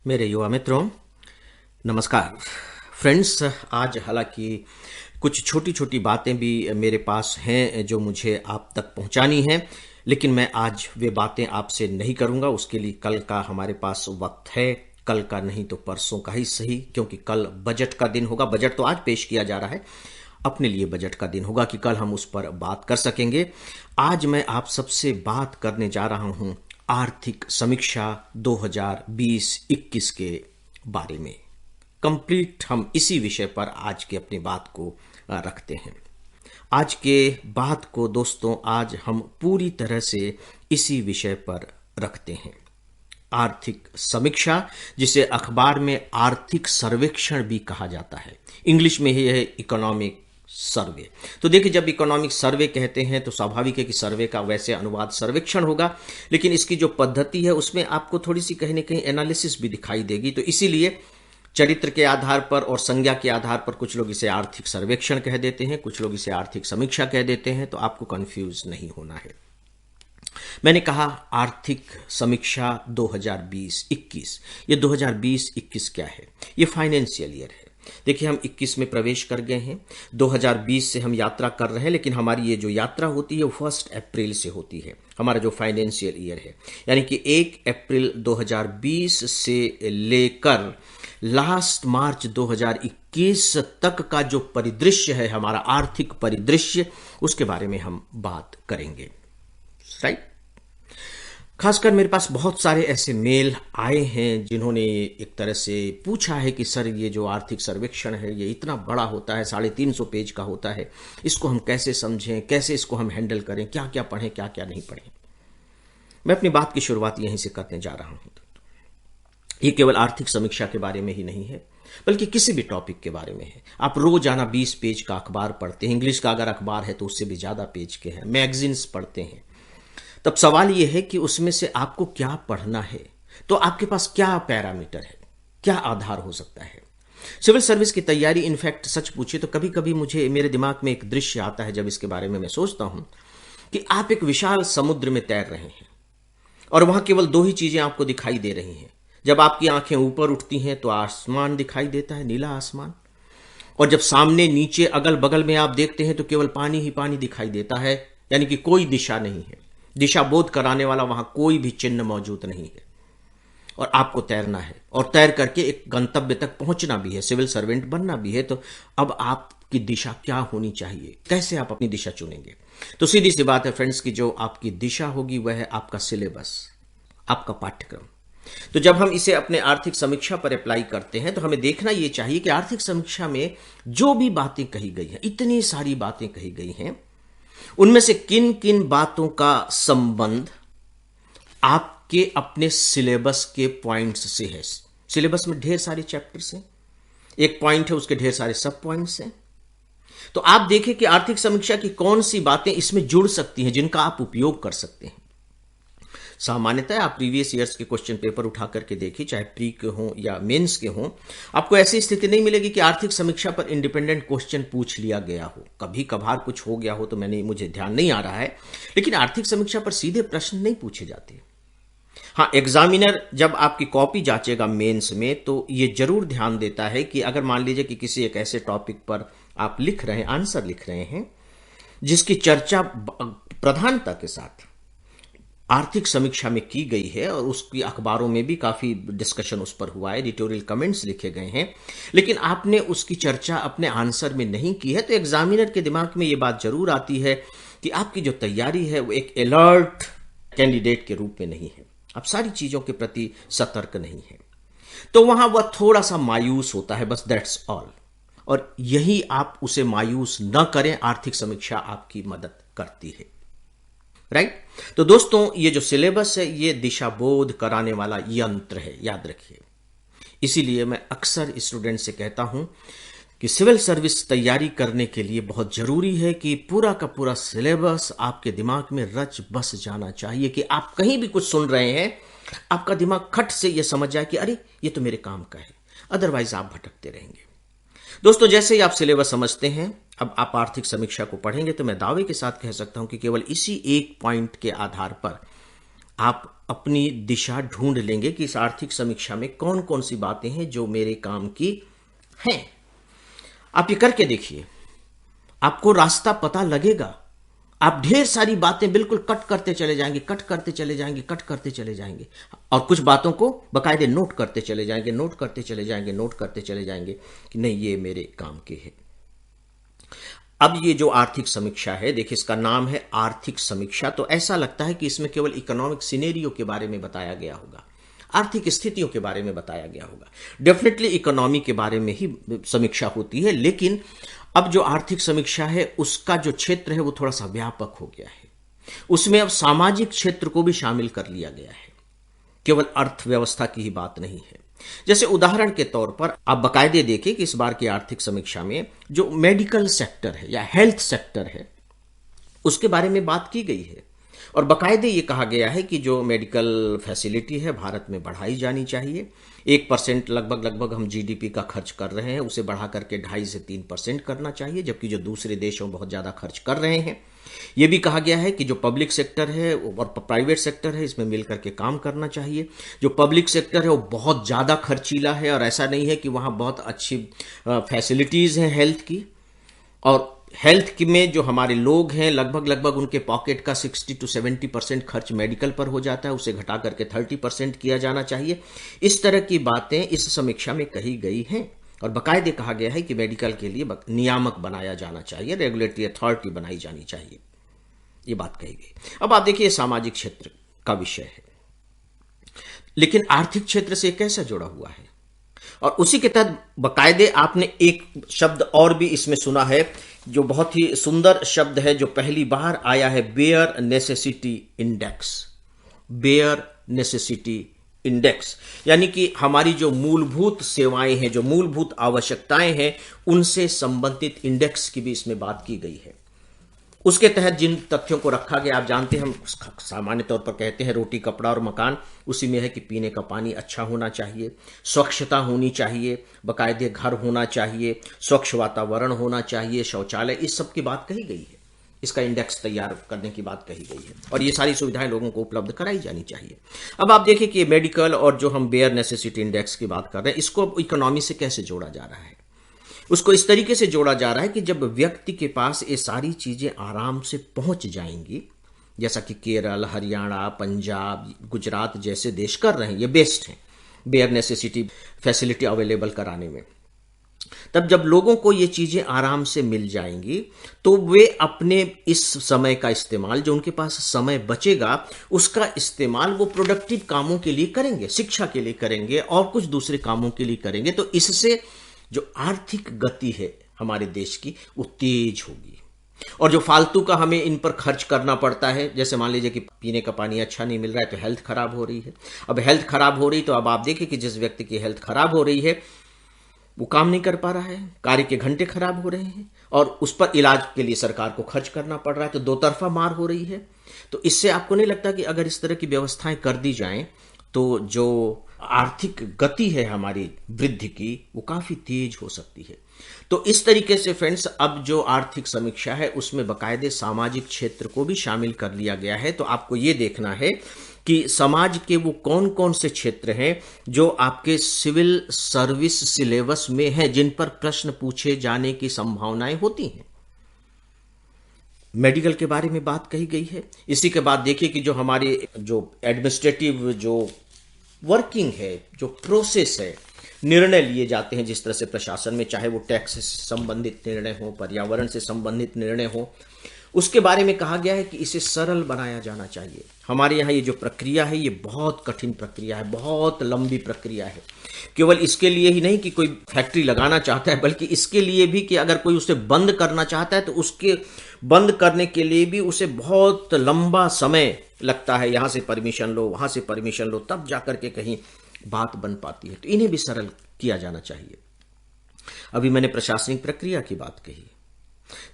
मेरे युवा मित्रों, नमस्कार। फ्रेंड्स, आज हालांकि कुछ छोटी छोटी बातें भी मेरे पास हैं जो मुझे आप तक पहुंचानी हैं, लेकिन मैं आज वे बातें आपसे नहीं करूंगा। उसके लिए कल का हमारे पास वक्त है, कल का नहीं तो परसों का ही सही, क्योंकि कल बजट का दिन होगा। बजट तो आज पेश किया जा रहा है, अपने लिए बजट का दिन होगा कि कल हम उस पर बात कर सकेंगे। आज मैं आप सबसे बात करने जा रहा हूं आर्थिक समीक्षा 2020-21 के बारे में। कंप्लीट हम इसी विषय पर आज की अपनी बात को रखते हैं। आज के बात को दोस्तों, आज हम पूरी तरह से इसी विषय पर रखते हैं। आर्थिक समीक्षा, जिसे अखबार में आर्थिक सर्वेक्षण भी कहा जाता है, इंग्लिश में यह है इकोनॉमिक सर्वे। तो देखिए, जब इकोनॉमिक सर्वे कहते हैं तो स्वाभाविक है कि सर्वे का वैसे अनुवाद सर्वेक्षण होगा, लेकिन इसकी जो पद्धति है उसमें आपको थोड़ी सी कहीं ना कहीं एनालिसिस भी दिखाई देगी। तो इसीलिए चरित्र के आधार पर और संज्ञा के आधार पर कुछ लोग इसे आर्थिक सर्वेक्षण कह देते हैं, कुछ लोग इसे आर्थिक समीक्षा कह देते हैं। तो आपको कंफ्यूज नहीं होना है। मैंने कहा आर्थिक समीक्षा 2020-21। ये 2020-21 क्या है? ये फाइनेंशियल ईयर है। देखिए, हम 21 में प्रवेश कर गए हैं, 2020 से हम यात्रा कर रहे हैं, लेकिन हमारी ये जो यात्रा होती है वो 1 अप्रैल से होती है, हमारा जो फाइनेंशियल ईयर है। यानी कि 1 अप्रैल 2020 से लेकर लास्ट मार्च 2021 तक का जो परिदृश्य है, हमारा आर्थिक परिदृश्य, उसके बारे में हम बात करेंगे। राइट। खासकर मेरे पास बहुत सारे ऐसे मेल आए हैं जिन्होंने एक तरह से पूछा है कि सर, ये जो आर्थिक सर्वेक्षण है ये इतना बड़ा होता है, 350 पेज का होता है, इसको हम कैसे समझें, कैसे इसको हम हैंडल करें, क्या क्या पढ़ें, क्या क्या नहीं पढ़ें। मैं अपनी बात की शुरुआत यहीं से करने जा रहा हूं। ये केवल आर्थिक समीक्षा के बारे में ही नहीं है, बल्कि किसी भी टॉपिक के बारे में है। आप रोजाना 20 पेज का अखबार पढ़ते हैं, इंग्लिश का अगर अखबार है तो उससे भी ज्यादा पेज के हैं, मैगजीन्स पढ़ते हैं। तब सवाल यह है कि उसमें से आपको क्या पढ़ना है, तो आपके पास क्या पैरामीटर है, क्या आधार हो सकता है। सिविल सर्विस की तैयारी, इनफैक्ट सच पूछे तो कभी कभी मुझे मेरे दिमाग में एक दृश्य आता है जब इसके बारे में मैं सोचता हूं कि आप एक विशाल समुद्र में तैर रहे हैं और वहां केवल दो ही चीजें आपको दिखाई दे रही हैं। जब आपकी आंखें ऊपर उठती हैं तो आसमान दिखाई देता है, नीला आसमान, और जब सामने नीचे अगल बगल में आप देखते हैं तो केवल पानी ही पानी दिखाई देता है, यानी कि कोई दिशा नहीं है। दिशा बोध कराने वाला वहां कोई भी चिन्ह मौजूद नहीं है, और आपको तैरना है और तैर करके एक गंतव्य तक पहुंचना भी है, सिविल सर्वेंट बनना भी है। तो अब आपकी दिशा क्या होनी चाहिए, कैसे आप अपनी दिशा चुनेंगे? तो सीधी सी बात है फ्रेंड्स कि जो आपकी दिशा होगी वह है आपका सिलेबस, आपका पाठ्यक्रम। तो जब हम इसे अपने आर्थिक समीक्षा पर अप्लाई करते हैं तो हमें देखना यह चाहिए कि आर्थिक समीक्षा में जो भी बातें कही गई हैं, इतनी सारी बातें कही गई हैं, उनमें से किन किन बातों का संबंध आपके अपने सिलेबस के पॉइंट्स से है। सिलेबस में ढेर सारे चैप्टर्स हैं, एक पॉइंट है, उसके ढेर सारे सब पॉइंट्स हैं। तो आप देखें कि आर्थिक समीक्षा की कौन सी बातें इसमें जुड़ सकती हैं जिनका आप उपयोग कर सकते हैं। सामान्यतः आप प्रीवियस ईयर्स के क्वेश्चन पेपर उठा करके देखिए, चाहे प्री के हों या मेंस के हों, आपको ऐसी स्थिति नहीं मिलेगी कि आर्थिक समीक्षा पर इंडिपेंडेंट क्वेश्चन पूछ लिया गया हो। कभी कभार कुछ हो गया हो तो मुझे ध्यान नहीं आ रहा है, लेकिन आर्थिक समीक्षा पर सीधे प्रश्न नहीं पूछे जाते। हाँ, एग्जामिनर जब आपकी कॉपी जांचेगा मेंस में तो ये जरूर ध्यान देता है कि अगर मान लीजिए कि किसी एक ऐसे टॉपिक पर आप लिख रहे हैं, आंसर लिख रहे हैं, जिसकी चर्चा प्रधानता के साथ आर्थिक समीक्षा में की गई है और उसकी अखबारों में भी काफी डिस्कशन उस पर हुआ है, एडिटोरियल कमेंट्स लिखे गए हैं, लेकिन आपने उसकी चर्चा अपने आंसर में नहीं की है, तो एग्जामिनर के दिमाग में यह बात जरूर आती है कि आपकी जो तैयारी है वो एक अलर्ट कैंडिडेट के रूप में नहीं है, आप सारी चीजों के प्रति सतर्क नहीं है। तो वहां वह थोड़ा सा मायूस होता है, बस दैट्स ऑल। और यही आप उसे मायूस न करें, आर्थिक समीक्षा आपकी मदद करती है। राइट। तो दोस्तों, ये जो सिलेबस है ये दिशा बोध कराने वाला यंत्र है, याद रखिए। इसीलिए मैं अक्सर स्टूडेंट से कहता हूं कि सिविल सर्विस तैयारी करने के लिए बहुत जरूरी है कि पूरा का पूरा सिलेबस आपके दिमाग में रच बस जाना चाहिए, कि आप कहीं भी कुछ सुन रहे हैं, आपका दिमाग खट से यह समझ जाए कि अरे ये तो मेरे काम का है, अदरवाइज आप भटकते रहेंगे। दोस्तों, जैसे ही आप सिलेबस समझते हैं, अब आप आर्थिक समीक्षा को पढ़ेंगे, तो मैं दावे के साथ कह सकता हूं कि केवल इसी एक पॉइंट के आधार पर आप अपनी दिशा ढूंढ लेंगे कि इस आर्थिक समीक्षा में कौन कौन सी बातें हैं जो मेरे काम की हैं। आप ये करके देखिए, आपको रास्ता पता लगेगा। आप ढेर सारी बातें बिल्कुल कट करते चले जाएंगे, कट करते चले जाएंगे, कट करते चले जाएंगे, और कुछ बातों को बकायदे नोट करते चले जाएंगे, नोट करते चले जाएंगे, नोट करते चले जाएंगे कि नहीं, ये मेरे काम के है। अब ये जो आर्थिक समीक्षा है, देखिए इसका नाम है आर्थिक समीक्षा, तो ऐसा लगता है कि इसमें केवल इकोनॉमिक सिनेरियो के बारे में बताया गया होगा, आर्थिक स्थितियों के बारे में बताया गया होगा। डेफिनेटली इकोनॉमी के बारे में ही समीक्षा होती है, लेकिन अब जो आर्थिक समीक्षा है उसका जो क्षेत्र है वो थोड़ा सा व्यापक हो गया है। उसमें अब सामाजिक क्षेत्र को भी शामिल कर लिया गया है, केवल अर्थव्यवस्था की ही बात नहीं है। जैसे उदाहरण के तौर पर आप बकायदे देखें कि इस बार की आर्थिक समीक्षा में जो मेडिकल सेक्टर है या हेल्थ सेक्टर है उसके बारे में बात की गई है, और बकायदे ये कहा गया है कि जो मेडिकल फैसिलिटी है भारत में बढ़ाई जानी चाहिए। 1% लगभग हम जीडीपी का खर्च कर रहे हैं, उसे बढ़ा करके 2.5 से 3% करना चाहिए, जबकि जो दूसरे देशों में बहुत ज़्यादा खर्च कर रहे हैं। ये भी कहा गया है कि जो पब्लिक सेक्टर है और प्राइवेट सेक्टर है इसमें मिलकर के काम करना चाहिए। जो पब्लिक सेक्टर है वो बहुत ज़्यादा खर्चीला है, और ऐसा नहीं है कि वहाँ बहुत अच्छी फैसिलिटीज़ हैं हेल्थ की, और हेल्थ में जो हमारे लोग हैं लगभग उनके पॉकेट का 60 to 70% खर्च मेडिकल पर हो जाता है, उसे घटा करके 30% किया जाना चाहिए। इस तरह की बातें इस समीक्षा में कही गई हैं, और बाकायदे कहा गया है कि मेडिकल के लिए नियामक बनाया जाना चाहिए, रेगुलेटरी अथॉरिटी बनाई जानी चाहिए, ये बात कही गई। अब आप देखिए सामाजिक क्षेत्र का विषय है, लेकिन आर्थिक क्षेत्र से कैसा जुड़ा हुआ है, और उसी के तहत बाकायदे आपने एक शब्द और भी इसमें सुना है जो बहुत ही सुंदर शब्द है, जो पहली बार आया है, bare necessity index. Bare necessity index यानी कि हमारी जो मूलभूत सेवाएं हैं, जो मूलभूत आवश्यकताएं हैं, उनसे संबंधित इंडेक्स की भी इसमें बात की गई है। उसके तहत जिन तथ्यों को रखा गया, आप जानते हैं हम सामान्य तौर पर कहते हैं रोटी कपड़ा और मकान, उसी में है कि पीने का पानी अच्छा होना चाहिए, स्वच्छता होनी चाहिए, बाकायदे घर होना चाहिए, स्वच्छ वातावरण होना चाहिए, शौचालय, इस सब की बात कही गई है। इसका इंडेक्स तैयार करने की बात कही गई है, और ये सारी सुविधाएं लोगों को उपलब्ध कराई जानी चाहिए। अब आप देखिए कि मेडिकल और जो हम बेयर नेसेसिटी इंडेक्स की बात कर रहे हैं, इसको इकोनॉमी से कैसे जोड़ा जा रहा है। उसको इस तरीके से जोड़ा जा रहा है कि जब व्यक्ति के पास ये सारी चीजें आराम से पहुंच जाएंगी, जैसा कि केरल, हरियाणा, पंजाब, गुजरात जैसे देश कर रहे हैं, ये बेस्ट हैं बेयर नेसेसिटी फैसिलिटी अवेलेबल कराने में। तब जब लोगों को ये चीजें आराम से मिल जाएंगी तो वे अपने इस समय का इस्तेमाल, जो उनके पास समय बचेगा, उसका इस्तेमाल वो प्रोडक्टिव कामों के लिए करेंगे, शिक्षा के लिए करेंगे और कुछ दूसरे कामों के लिए करेंगे। तो इससे जो आर्थिक गति है हमारे देश की वो तेज होगी, और जो फालतू का हमें इन पर खर्च करना पड़ता है, जैसे मान लीजिए कि पीने का पानी अच्छा नहीं मिल रहा है तो हेल्थ खराब हो रही है। अब हेल्थ खराब हो रही तो अब आप देखिए कि जिस व्यक्ति की हेल्थ खराब हो रही है वो काम नहीं कर पा रहा है, कार्य के घंटे खराब हो रहे हैं, और उस पर इलाज के लिए सरकार को खर्च करना पड़ रहा है, तो दो तरफा मार हो रही है। तो इससे आपको नहीं लगता कि अगर इस तरह की व्यवस्थाएं कर दी जाएं तो जो आर्थिक गति है हमारी वृद्धि की वो काफी तेज हो सकती है। तो इस तरीके से फ्रेंड्स, अब जो आर्थिक समीक्षा है उसमें बकायदे सामाजिक क्षेत्र को भी शामिल कर लिया गया है। तो आपको ये देखना है कि समाज के वो कौन कौन से क्षेत्र हैं जो आपके सिविल सर्विस सिलेबस में हैं, जिन पर प्रश्न पूछे जाने की संभावनाएं होती हैं। मेडिकल के बारे में बात कही गई है। इसी के बाद देखिए कि जो हमारी जो एडमिनिस्ट्रेटिव जो वर्किंग है, जो प्रोसेस है, निर्णय लिए जाते हैं जिस तरह से प्रशासन में, चाहे वो टैक्स से संबंधित निर्णय हो, पर्यावरण से संबंधित निर्णय हो, उसके बारे में कहा गया है कि इसे सरल बनाया जाना चाहिए। हमारे यहाँ ये जो प्रक्रिया है ये बहुत कठिन प्रक्रिया है, बहुत लंबी प्रक्रिया है। केवल इसके लिए ही नहीं कि कोई फैक्ट्री लगाना चाहता है, बल्कि इसके लिए भी कि अगर कोई उसे बंद करना चाहता है तो उसके बंद करने के लिए भी उसे बहुत लंबा समय लगता है। यहाँ से परमिशन लो, वहाँ से परमिशन लो, तब जाकर के कहीं बात बन पाती है। तो इन्हें भी सरल किया जाना चाहिए। अभी मैंने प्रशासनिक प्रक्रिया की बात कही,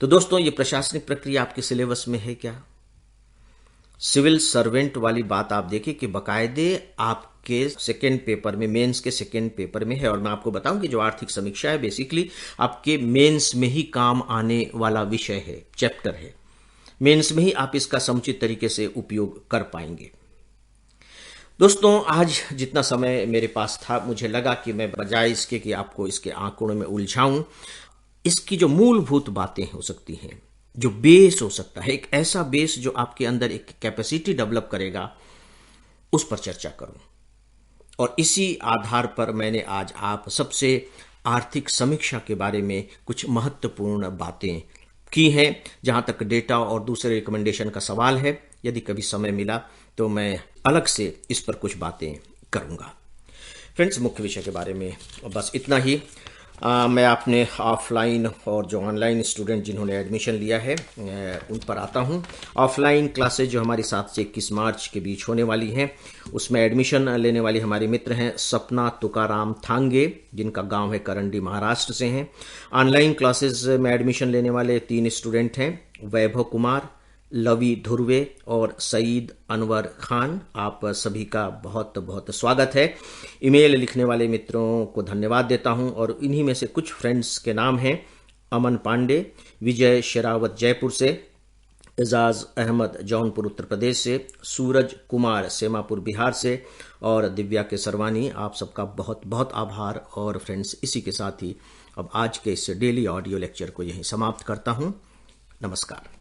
तो दोस्तों ये प्रशासनिक प्रक्रिया आपके सिलेबस में है क्या? सिविल सर्वेंट वाली बात आप देखिए कि बकायदे आपके सेकेंड पेपर में, मेंस के सेकेंड पेपर में है। और मैं आपको बताऊं कि जो आर्थिक समीक्षा है बेसिकली आपके मेंस में ही काम आने वाला विषय है, चैप्टर है। मेंस में ही आप इसका समुचित तरीके से उपयोग कर पाएंगे। दोस्तों, आज जितना समय मेरे पास था, मुझे लगा कि मैं बजाय इसके कि आपको इसके आंकड़ों में उलझाऊं, इसकी जो मूलभूत बातें हो सकती हैं, जो बेस हो सकता है, एक ऐसा बेस जो आपके अंदर एक कैपेसिटी डेवलप करेगा, उस पर चर्चा करूं। और इसी आधार पर मैंने आज आप सबसे आर्थिक समीक्षा के बारे में कुछ महत्वपूर्ण बातें की हैं। जहां तक डेटा और दूसरे रिकमेंडेशन का सवाल है, यदि कभी समय मिला तो मैं अलग से इस पर कुछ बातें करूंगा। फ्रेंड्स, मुख्य विषय के बारे में बस इतना ही। मैं अपने ऑफलाइन और जो ऑनलाइन स्टूडेंट जिन्होंने एडमिशन लिया है उन पर आता हूं। ऑफलाइन क्लासेज जो हमारी 7 से 21 मार्च के बीच होने वाली हैं, उसमें एडमिशन लेने वाले हमारे मित्र हैं सपना तुकाराम थांगे, जिनका गांव है करंडी, महाराष्ट्र से हैं। ऑनलाइन क्लासेज में एडमिशन लेने वाले 3 स्टूडेंट हैं, वैभव कुमार, लवी धुर्वे और सईद अनवर खान। आप सभी का बहुत बहुत स्वागत है। ईमेल लिखने वाले मित्रों को धन्यवाद देता हूं, और इन्हीं में से कुछ फ्रेंड्स के नाम हैं: अमन पांडे, विजय शेरावत जयपुर से, एजाज अहमद जौनपुर उत्तर प्रदेश से, सूरज कुमार सेमापुर बिहार से, और दिव्या के सरवानी। आप सबका बहुत बहुत आभार। और फ्रेंड्स, इसी के साथ ही अब आज के इस डेली ऑडियो लेक्चर को यहीं समाप्त करता हूं। नमस्कार।